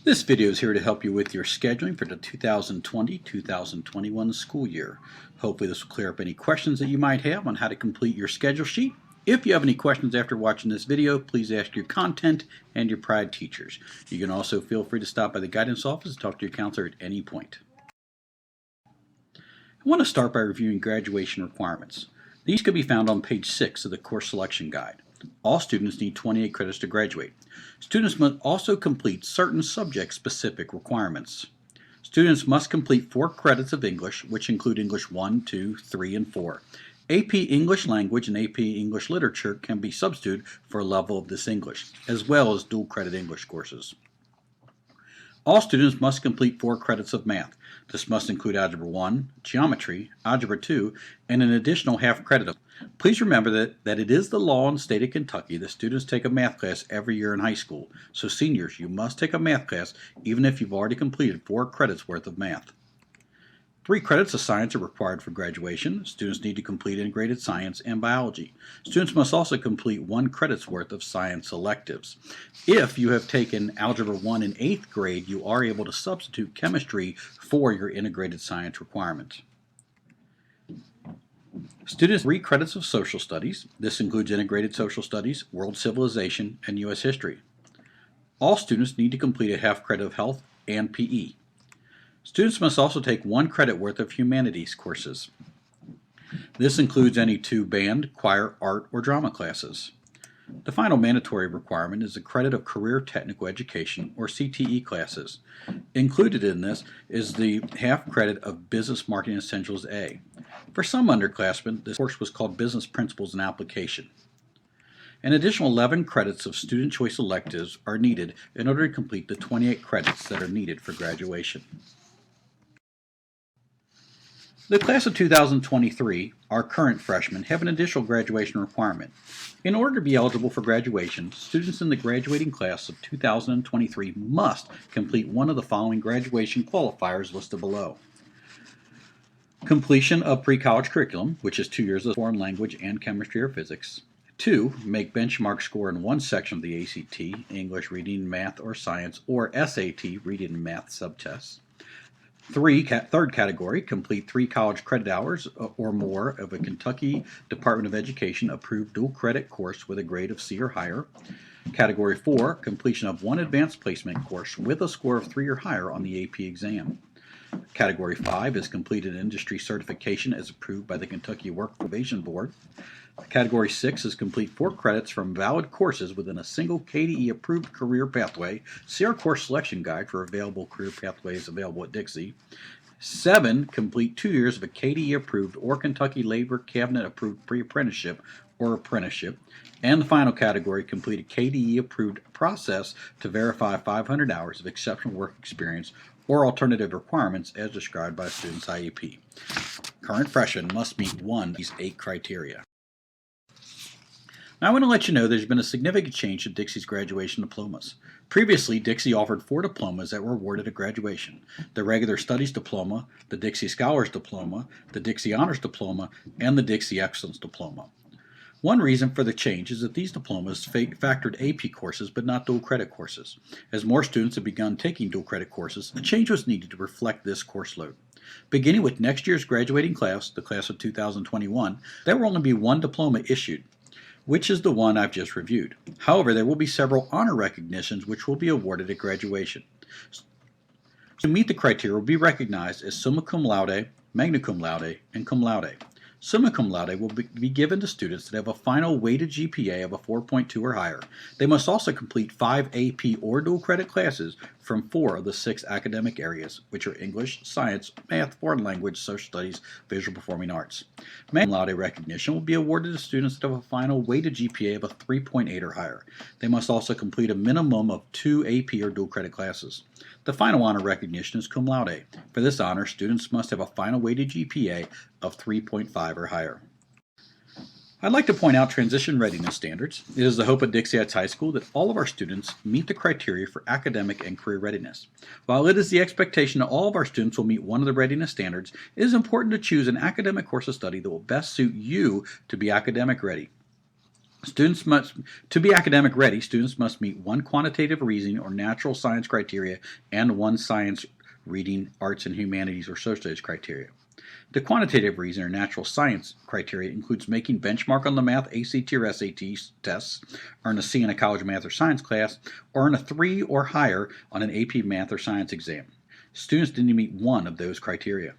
This video is here to help you with your scheduling for the 2020-2021 school year. Hopefully this will clear up any questions that you might have on how to complete your schedule sheet. If you have any questions after watching this video, please ask your content and your PRIDE teachers. You can also feel free to stop by the guidance office and talk to your counselor at any point. I want to start by reviewing graduation requirements. These can be found on page 6 of the course selection guide. All students need 28 credits to graduate. Students must also complete certain subject-specific requirements. Students must complete 4 credits of English, which include English 1, 2, 3, and 4. AP English Language and AP English Literature can be substituted for a level of this English, as well as dual credit English courses. All students must complete 4 credits of math. This must include Algebra 1, Geometry, Algebra 2, and an additional half credit of. Please remember that it is the law in the state of Kentucky that students take a math class every year in high school. So seniors, you must take a math class even if you've already completed 4 credits worth of math. 3 credits of science are required for graduation. Students need to complete integrated science and biology. Students must also complete 1 credit's worth of science electives. If you have taken Algebra 1 in 8th grade, you are able to substitute chemistry for your integrated science requirement. Students 3 credits of social studies. This includes integrated social studies, world civilization, and U.S. history. All students need to complete a half credit of health and PE. Students must also take 1 credit worth of humanities courses. This includes any 2 band, choir, art, or drama classes. The final mandatory requirement is a credit of career technical education, or CTE classes. Included in this is the half credit of Business Marketing Essentials A. For some underclassmen, this course was called Business Principles and Application. An additional 11 credits of student choice electives are needed in order to complete the 28 credits that are needed for graduation. The class of 2023, our current freshmen, have an additional graduation requirement. In order to be eligible for graduation, students in the graduating class of 2023 must complete one of the following graduation qualifiers listed below. Completion of pre-college curriculum, which is 2 years of foreign language and chemistry or physics. 2, make benchmark score in one section of the ACT, English, Reading, Math, or Science, or SAT, Reading and Math subtests. 3, third category, complete 3 college credit hours or more of a Kentucky Department of Education approved dual credit course with a grade of C or higher. Category 4, completion of 1 advanced placement course with a score of 3 or higher on the AP exam. Category 5 is completed industry certification as approved by the Kentucky Work Probation Board. Category 6 is complete 4 credits from valid courses within a single KDE approved career pathway. See our course selection guide for available career pathways available at Dixie. 7, complete 2 years of a KDE approved or Kentucky Labor Cabinet approved pre-apprenticeship or apprenticeship. And the final category, complete a KDE approved process to verify 500 hours of exceptional work experience or alternative requirements as described by a student's IEP. Current freshmen must meet one of these 8 criteria. Now I want to let you know there's been a significant change to Dixie's graduation diplomas. Previously, Dixie offered 4 diplomas that were awarded at graduation: the Regular Studies Diploma, the Dixie Scholars Diploma, the Dixie Honors Diploma, and the Dixie Excellence Diploma. One reason for the change is that these diplomas factored AP courses but not dual credit courses. As more students have begun taking dual credit courses, a change was needed to reflect this course load. Beginning with next year's graduating class, the class of 2021, there will only be 1 diploma issued, which is the one I've just reviewed. However, there will be several honor recognitions which will be awarded at graduation. To meet the criteria will be recognized as summa cum laude, magna cum laude, and cum laude. Summa cum laude will be given to students that have a final weighted GPA of a 4.2 or higher. They must also complete 5 AP or dual credit classes from 4 of the 6 academic areas, which are English, Science, Math, Foreign Language, Social Studies, Visual Performing Arts. Magna cum laude recognition will be awarded to students that have a final weighted GPA of a 3.8 or higher. They must also complete a minimum of 2 AP or dual credit classes. The final honor recognition is cum laude. For this honor, students must have a final weighted GPA of 3.5 or higher. I'd like to point out transition readiness standards. It is the hope at Dixie Heights High School that all of our students meet the criteria for academic and career readiness. While it is the expectation that all of our students will meet one of the readiness standards, it is important to choose an academic course of study that will best suit you to be academic ready. Students must, to be academic ready, students must meet one quantitative reasoning or natural science criteria and one science reading, arts and humanities or social studies criteria. The quantitative reason or natural science criteria includes making benchmark on the math ACT or SAT tests, earn a C in a college math or science class, or earn a 3 or higher on an AP math or science exam. Students need to meet one of those criteria.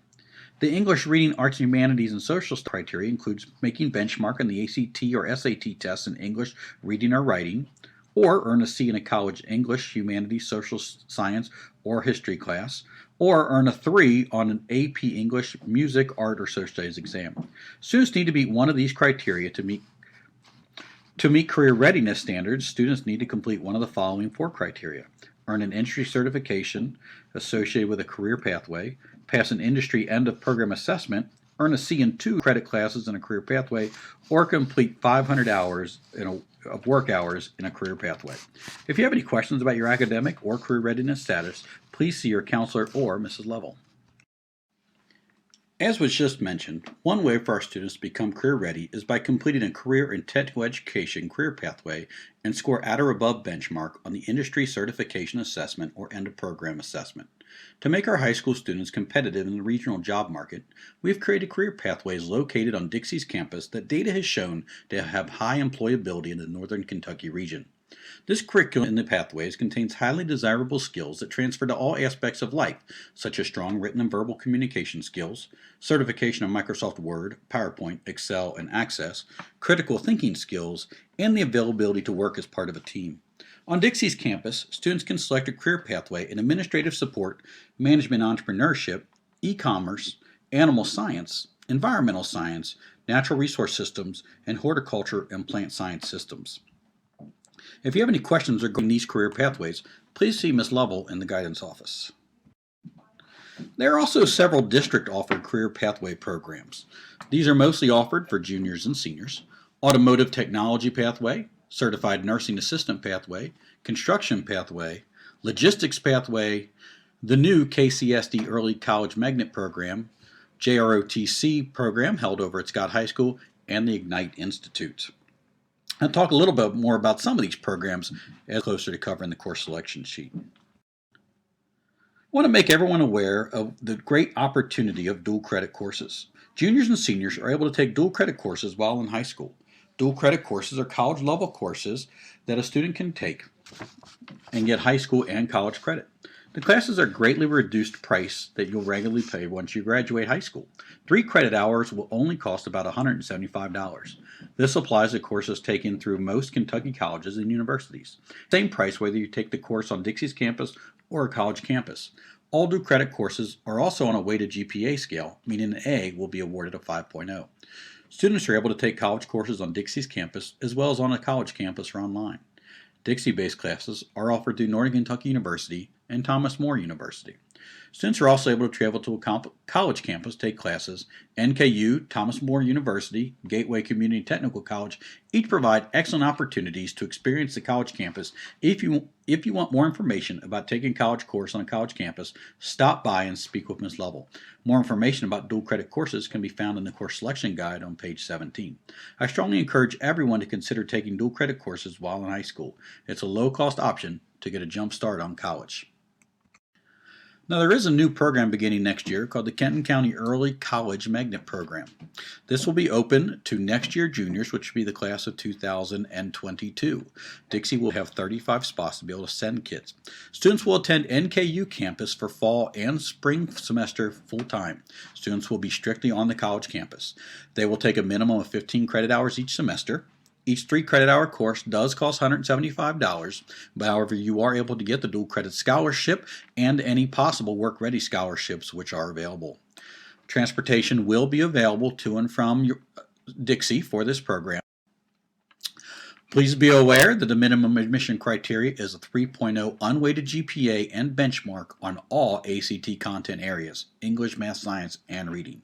The English reading, arts, humanities, and social criteria includes making benchmark on the ACT or SAT tests in English reading or writing, or earn a C in a college English, humanities, social science, or history class, or earn a 3 on an AP English, music, art, or social studies exam. Students need to meet one of these criteria to meet career readiness standards. Students need to complete one of the following 4 criteria: earn an industry certification associated with a career pathway, pass an industry end of program assessment, earn a C in 2 credit classes in a career pathway, or complete 500 hours of work hours in a career pathway. If you have any questions about your academic or career readiness status, please see your counselor or Mrs. Lovell. As was just mentioned, one way for our students to become career ready is by completing a career and technical education career pathway and score at or above benchmark on the industry certification assessment or end of program assessment. To make our high school students competitive in the regional job market, we have created career pathways located on Dixie's campus that data has shown to have high employability in the northern Kentucky region. This curriculum in the pathways contains highly desirable skills that transfer to all aspects of life, such as strong written and verbal communication skills, certification of Microsoft Word, PowerPoint, Excel, and Access, critical thinking skills, and the availability to work as part of a team. On Dixie's campus, students can select a career pathway in administrative support, management entrepreneurship, e-commerce, animal science, environmental science, natural resource systems, and horticulture and plant science systems. If you have any questions regarding these career pathways, please see Ms. Lovell in the guidance office. There are also several district-offered career pathway programs. These are mostly offered for juniors and seniors: Automotive Technology Pathway, Certified Nursing Assistant Pathway, Construction Pathway, Logistics Pathway, the new KCSD Early College Magnet Program, JROTC program held over at Scott High School, and the Ignite Institute. I'll talk a little bit more about some of these programs as closer to covering the course selection sheet. I want to make everyone aware of the great opportunity of dual credit courses. Juniors and seniors are able to take dual credit courses while in high school. Dual credit courses are college level courses that a student can take and get high school and college credit. The classes are greatly reduced price that you'll regularly pay once you graduate high school. 3 credit hours will only cost about $175. This applies to courses taken through most Kentucky colleges and universities. Same price whether you take the course on Dixie's campus or a college campus. All dual credit courses are also on a weighted GPA scale, meaning an A will be awarded a 5.0. Students are able to take college courses on Dixie's campus as well as on a college campus or online. Dixie-based classes are offered through Northern Kentucky University and Thomas More University. Students are also able to travel to a college campus, take classes. NKU, Thomas More University, Gateway Community Technical College each provide excellent opportunities to experience the college campus. If you want more information about taking a college course on a college campus, stop by and speak with Ms. Lovell. More information about dual credit courses can be found in the course selection guide on page 17. I strongly encourage everyone to consider taking dual credit courses while in high school. It's a low-cost option to get a jump start on college. Now, there is a new program beginning next year called the Kenton County Early College Magnet Program. This will be open to next year juniors, which will be the class of 2022. Dixie will have 35 spots to be able to send kids. Students will attend NKU campus for fall and spring semester full-time. Students will be strictly on the college campus. They will take a minimum of 15 credit hours each semester. Each 3 credit hour course does cost $175, but however you are able to get the dual credit scholarship and any possible work ready scholarships which are available. Transportation will be available to and from Dixie for this program. Please be aware that the minimum admission criteria is a 3.0 unweighted GPA and benchmark on all ACT content areas: English, Math, Science, and Reading.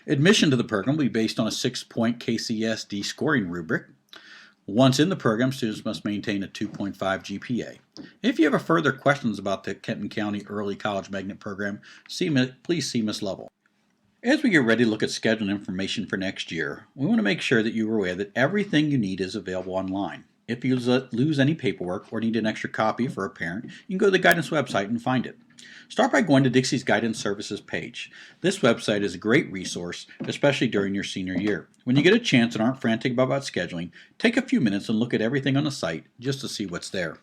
Admission to the program will be based on a 6-point KCSD scoring rubric. Once in the program, students must maintain a 2.5 GPA. If you have further questions about the Kenton County Early College Magnet Program, please see Ms. Lovell. As we get ready to look at scheduling information for next year, we want to make sure that you are aware that everything you need is available online. If you lose any paperwork or need an extra copy for a parent, you can go to the guidance website and find it. Start by going to Dixie's Guidance Services page. This website is a great resource, especially during your senior year. When you get a chance and aren't frantic about scheduling, take a few minutes and look at everything on the site just to see what's there.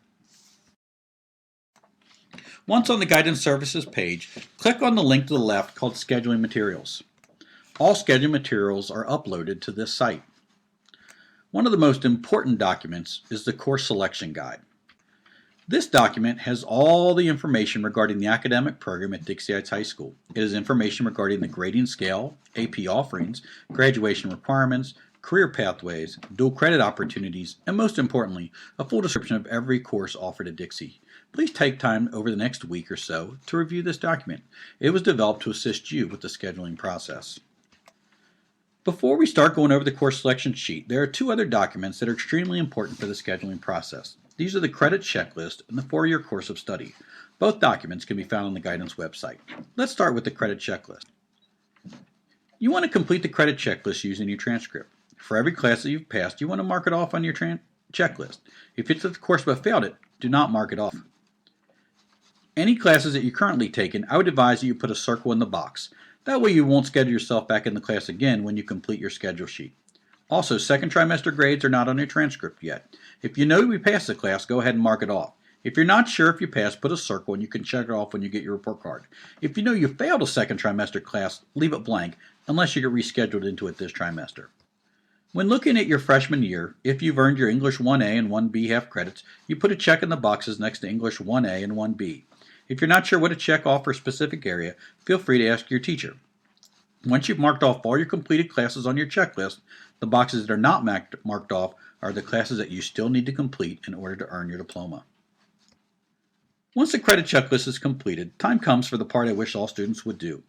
Once on the Guidance Services page, click on the link to the left called Scheduling Materials. All scheduling materials are uploaded to this site. One of the most important documents is the Course Selection Guide. This document has all the information regarding the academic program at Dixie Heights High School. It has information regarding the grading scale, AP offerings, graduation requirements, career pathways, dual credit opportunities, and most importantly, a full description of every course offered at Dixie. Please take time over the next week or so to review this document. It was developed to assist you with the scheduling process. Before we start going over the course selection sheet, there are two other documents that are extremely important for the scheduling process. These are the credit checklist and the 4-year course of study. Both documents can be found on the guidance website. Let's start with the credit checklist. You want to complete the credit checklist using your transcript. For every class that you've passed, you want to mark it off on your checklist. If you took the course but failed it, do not mark it off. Any classes that you're currently taking, I would advise that you put a circle in the box. That way you won't schedule yourself back in the class again when you complete your schedule sheet. Also, second trimester grades are not on your transcript yet. If you know you passed the class, go ahead and mark it off. If you're not sure if you passed, put a circle and you can check it off when you get your report card. If you know you failed a second trimester class, leave it blank unless you get rescheduled into it this trimester. When looking at your freshman year, if you've earned your English 1A and 1B half credits, you put a check in the boxes next to English 1A and 1B. If you're not sure what to check off for a specific area, feel free to ask your teacher. Once you've marked off all your completed classes on your checklist, the boxes that are not marked off are the classes that you still need to complete in order to earn your diploma. Once the credit checklist is completed, time comes for the part I wish all students would do.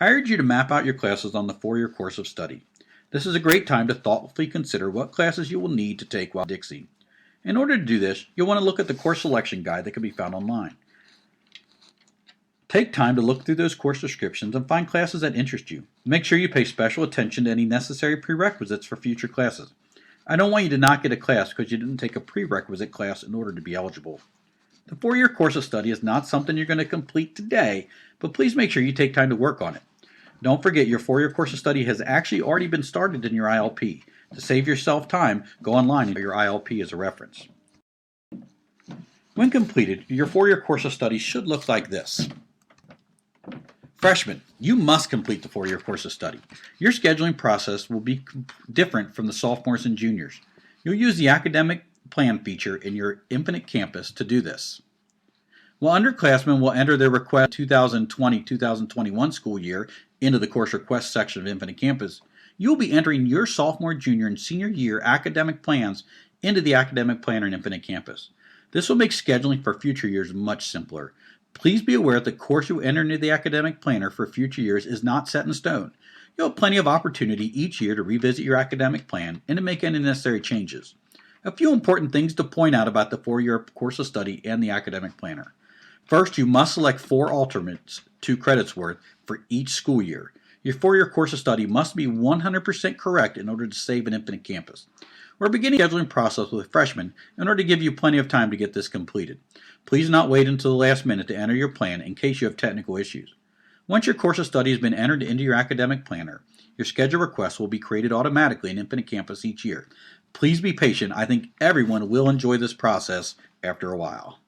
I urge you to map out your classes on the 4-year course of study. This is a great time to thoughtfully consider what classes you will need to take while at Dixie. In order to do this, you'll want to look at the course selection guide that can be found online. Take time to look through those course descriptions and find classes that interest you. Make sure you pay special attention to any necessary prerequisites for future classes. I don't want you to not get a class because you didn't take a prerequisite class in order to be eligible. The 4-year course of study is not something you're going to complete today, but please make sure you take time to work on it. Don't forget your 4-year course of study has actually already been started in your ILP. To save yourself time, go online and use your ILP as a reference. When completed, your 4-year course of study should look like this. Freshmen, you must complete the 4-year course of study. Your scheduling process will be different from the sophomores and juniors. You'll use the academic plan feature in your Infinite Campus to do this. While underclassmen will enter their request 2020-2021 school year into the course request section of Infinite Campus, you will be entering your sophomore, junior, and senior year academic plans into the academic planner in Infinite Campus. This will make scheduling for future years much simpler. Please be aware that the course you enter into the academic planner for future years is not set in stone. You'll have plenty of opportunity each year to revisit your academic plan and to make any necessary changes. A few important things to point out about the 4-year course of study and the academic planner. First, you must select 4 alternates, 2 credits worth, for each school year. Your 4-year course of study must be 100% correct in order to save an Infinite Campus. We're beginning the scheduling process with freshmen in order to give you plenty of time to get this completed. Please not wait until the last minute to enter your plan in case you have technical issues. Once your course of study has been entered into your academic planner, your schedule requests will be created automatically in Infinite Campus each year. Please be patient. I think everyone will enjoy this process after a while.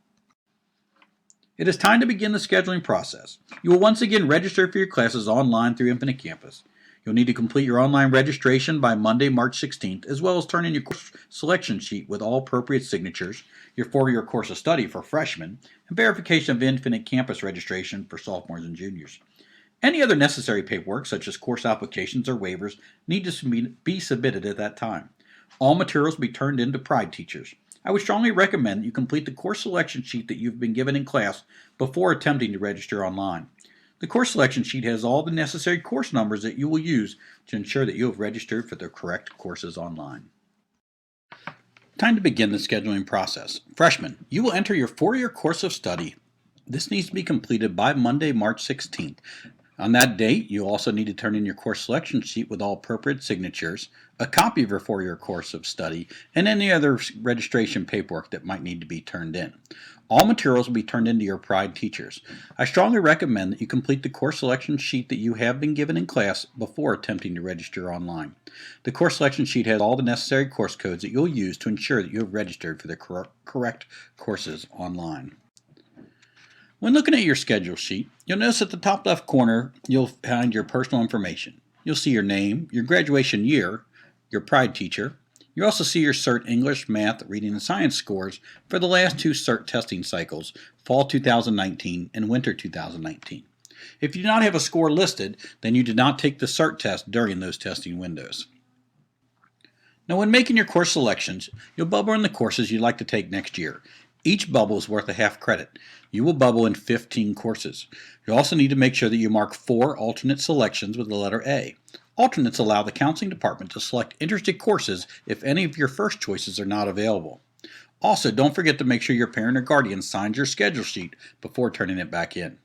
It is time to begin the scheduling process. You will once again register for your classes online through Infinite Campus. You'll need to complete your online registration by Monday, March 16th, as well as turn in your course selection sheet with all appropriate signatures, your 4-year course of study for freshmen, and verification of Infinite Campus registration for sophomores and juniors. Any other necessary paperwork, such as course applications or waivers, need to be submitted at that time. All materials will be turned in to Pride teachers. I would strongly recommend that you complete the course selection sheet that you've been given in class before attempting to register online. The course selection sheet has all the necessary course numbers that you will use to ensure that you have registered for the correct courses online. Time to begin the scheduling process. Freshmen, you will enter your 4-year course of study. This needs to be completed by Monday, March 16th. On that date, you also need to turn in your course selection sheet with all appropriate signatures, a copy of your 4-year course of study, and any other registration paperwork that might need to be turned in. All materials will be turned in to your PRIDE teachers. I strongly recommend that you complete the course selection sheet that you have been given in class before attempting to register online. The course selection sheet has all the necessary course codes that you'll use to ensure that you have registered for the correct courses online. When looking at your schedule sheet, you'll notice at the top left corner you'll find your personal information. You'll see your name, your graduation year, your PRIDE teacher. You also see your CERT English, Math, Reading, and Science scores for the last 2 CERT testing cycles, Fall 2019 and Winter 2019. If you do not have a score listed, then you did not take the CERT test during those testing windows. Now, when making your course selections, you'll bubble in the courses you'd like to take next year. Each bubble is worth a half credit. You will bubble in 15 courses. You also need to make sure that you mark 4 alternate selections with the letter A. Alternates allow the counseling department to select interested courses if any of your first choices are not available. Also, don't forget to make sure your parent or guardian signs your schedule sheet before turning it back in.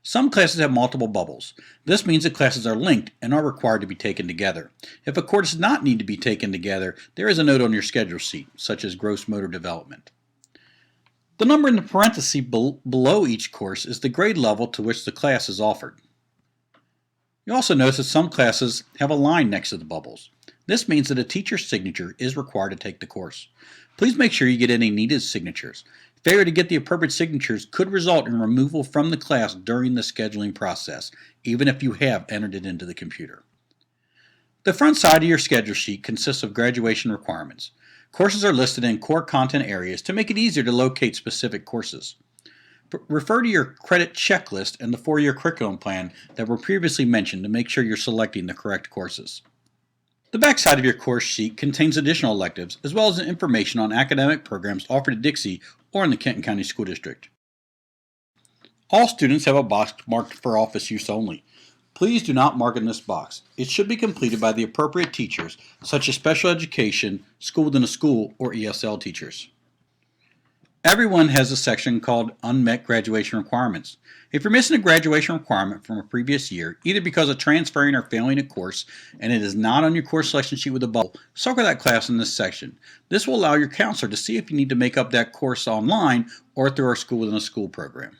Some classes have multiple bubbles. This means that classes are linked and are required to be taken together. If a course does not need to be taken together, there is a note on your schedule sheet, such as gross motor development. The number in the parenthesis below each course is the grade level to which the class is offered. You also notice that some classes have a line next to the bubbles. This means that a teacher's signature is required to take the course. Please make sure you get any needed signatures. Failure to get the appropriate signatures could result in removal from the class during the scheduling process, even if you have entered it into the computer. The front side of your schedule sheet consists of graduation requirements. Courses are listed in core content areas to make it easier to locate specific courses. Refer to your credit checklist and the 4-year curriculum plan that were previously mentioned to make sure you're selecting the correct courses. The back side of your course sheet contains additional electives as well as information on academic programs offered at Dixie or in the Kenton County School District. All students have a box marked for office use only. Please do not mark in this box. It should be completed by the appropriate teachers, such as special education, school within a school, or ESL teachers. Everyone has a section called Unmet Graduation Requirements. If you're missing a graduation requirement from a previous year, either because of transferring or failing a course, and it is not on your course selection sheet with a bubble, circle that class in this section. This will allow your counselor to see if you need to make up that course online or through our school within a school program.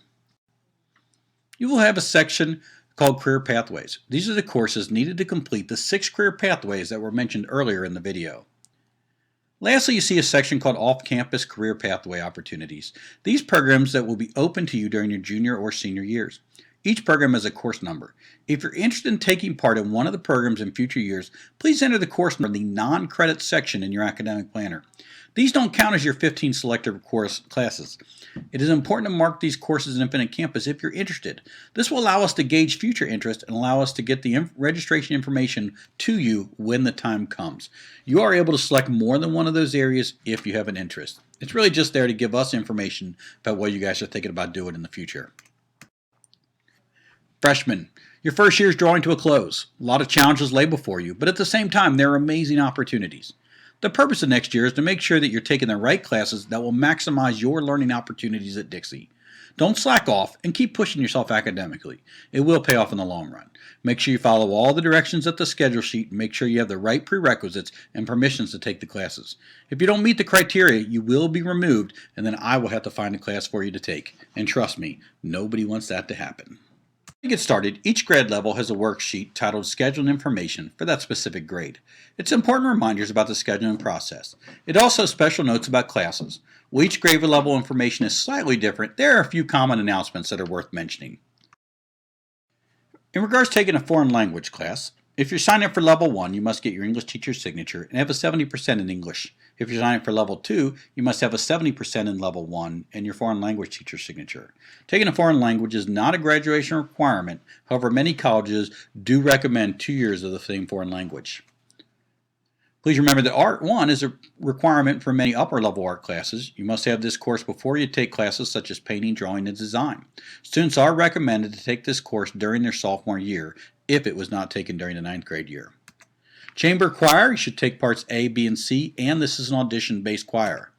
You will have a section called Career Pathways. These are the courses needed to complete the 6 career pathways that were mentioned earlier in the video. Lastly, you see a section called Off-Campus Career Pathway Opportunities. These programs that will be open to you during your junior or senior years. Each program has a course number. If you're interested in taking part in one of the programs in future years, please enter the course number in the non-credit section in your academic planner. These don't count as your 15 selected course classes. It is important to mark these courses in Infinite Campus if you're interested. This will allow us to gauge future interest and allow us to get the registration information to you when the time comes. You are able to select more than one of those areas if you have an interest. It's really just there to give us information about what you guys are thinking about doing in the future. Freshmen, your first year is drawing to a close. A lot of challenges lay before you, but at the same time, there are amazing opportunities. The purpose of next year is to make sure that you're taking the right classes that will maximize your learning opportunities at Dixie. Don't slack off and keep pushing yourself academically. It will pay off in the long run. Make sure you follow all the directions at the schedule sheet and make sure you have the right prerequisites and permissions to take the classes. If you don't meet the criteria, you will be removed and then I will have to find a class for you to take. And trust me, nobody wants that to happen. To get started, each grade level has a worksheet titled Scheduling Information for that specific grade. It's important reminders about the scheduling process. It also has special notes about classes. While each grade level information is slightly different, there are a few common announcements that are worth mentioning. In regards to taking a foreign language class, if you're signing up for level 1, you must get your English teacher's signature and have a 70% in English. If you're signing up for level 2, you must have a 70% in level 1 and your foreign language teacher's signature. Taking a foreign language is not a graduation requirement. However, many colleges do recommend 2 years of the same foreign language. Please remember that Art 1 is a requirement for many upper level art classes. You must have this course before you take classes such as painting, drawing, and design. Students are recommended to take this course during their sophomore year if it was not taken during the 9th grade year. Chamber choir, you should take parts A, B, and C, and this is an audition-based choir.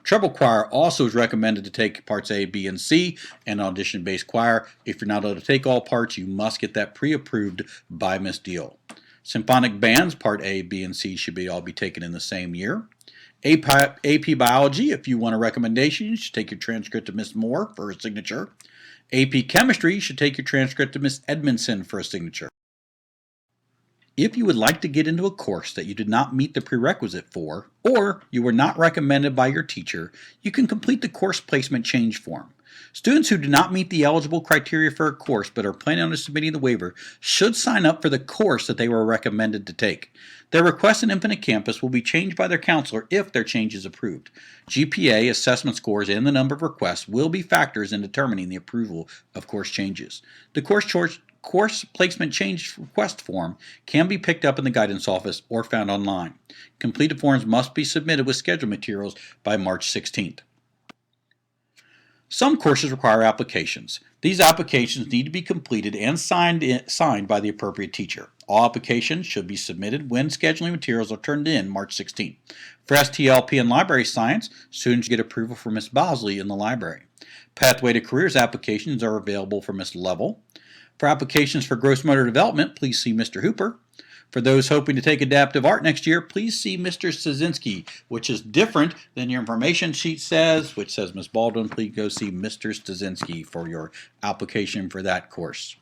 Treble choir also is recommended to take parts A, B, and C, and audition-based choir. If you're not able to take all parts, you must get that pre-approved by Miss Deal. Symphonic bands, part A, B, and C should all be taken in the same year. AP Biology, if you want a recommendation, you should take your transcript to Miss Moore for a signature. AP Chemistry, you should take your transcript to Miss Edmondson for a signature. If you would like to get into a course that you did not meet the prerequisite for, or you were not recommended by your teacher, you can complete the course placement change form. Students who do not meet the eligible criteria for a course but are planning on submitting the waiver should sign up for the course that they were recommended to take. Their request in Infinite Campus will be changed by their counselor if their change is approved. GPA, assessment scores, and the number of requests will be factors in determining the approval of course changes. The course placement change request form can be picked up in the guidance office or found online. Completed forms must be submitted with schedule materials by March 16th. Some courses require applications. These applications need to be completed and signed by the appropriate teacher. All applications should be submitted when scheduling materials are turned in March 16th. For STLP and Library Science, students get approval from Ms. Bosley in the library. Pathway to Careers applications are available for Ms. Level. For applications for gross motor development, please see Mr. Hooper. For those hoping to take adaptive art next year, please see Mr. Stasinski, which is different than your information sheet says, which says Ms. Baldwin. Please go see Mr. Stasinski for your application for that course.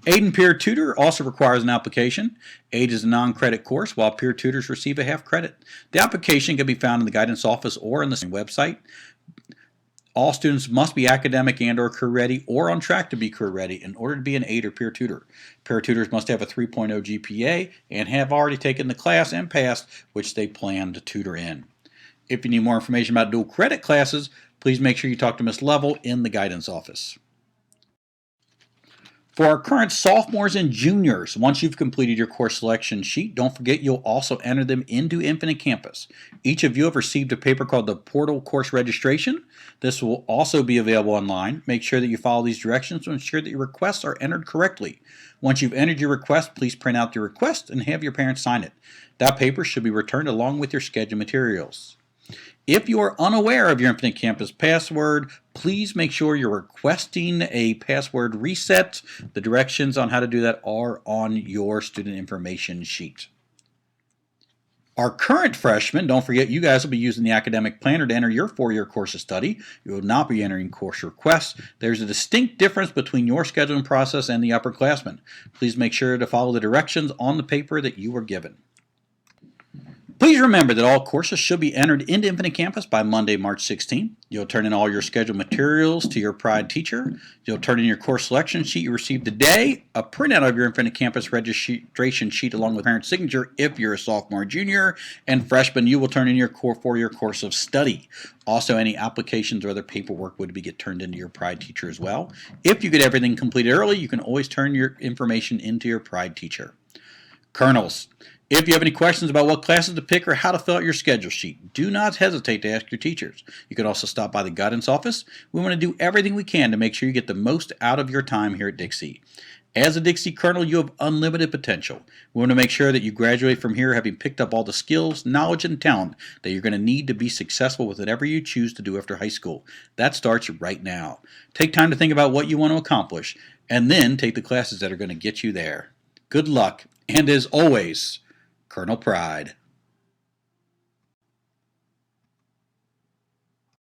Aid and Peer Tutor also requires an application. Aid is a non-credit course, while peer tutors receive a half credit. The application can be found in the guidance office or on the website. All students must be academic and/or career ready or on track to be career ready in order to be an aid or peer tutor. Peer tutors must have a 3.0 GPA and have already taken the class and passed which they plan to tutor in. If you need more information about dual credit classes, please make sure you talk to Ms. Level in the guidance office. For our current sophomores and juniors, once you've completed your course selection sheet, don't forget you'll also enter them into Infinite Campus. Each of you have received a paper called the Portal Course Registration. This will also be available online. Make sure that you follow these directions to ensure that your requests are entered correctly. Once you've entered your request, please print out your request and have your parents sign it. That paper should be returned along with your schedule materials. If you are unaware of your Infinite Campus password, please make sure you're requesting a password reset. The directions on how to do that are on your student information sheet. Our current freshmen, don't forget you guys will be using the academic planner to enter your 4-year course of study. You will not be entering course requests. There's a distinct difference between your scheduling process and the upperclassmen. Please make sure to follow the directions on the paper that you were given. Please remember that all courses should be entered into Infinite Campus by Monday, March 16th. You'll turn in all your scheduled materials to your Pride teacher. You'll turn in your course selection sheet you received today, a printout of your Infinite Campus registration sheet along with parent signature if you're a sophomore or junior, and freshman, you will turn in your 4-year course of study. Also, any applications or other paperwork would get turned into your Pride teacher as well. If you get everything completed early, you can always turn your information into your Pride teacher. Colonels, if you have any questions about what classes to pick or how to fill out your schedule sheet, do not hesitate to ask your teachers. You can also stop by the guidance office. We want to do everything we can to make sure you get the most out of your time here at Dixie. As a Dixie Colonel, you have unlimited potential. We want to make sure that you graduate from here having picked up all the skills, knowledge, and talent that you're going to need to be successful with whatever you choose to do after high school. That starts right now. Take time to think about what you want to accomplish, and then take the classes that are going to get you there. Good luck, and as always, Colonel Pride.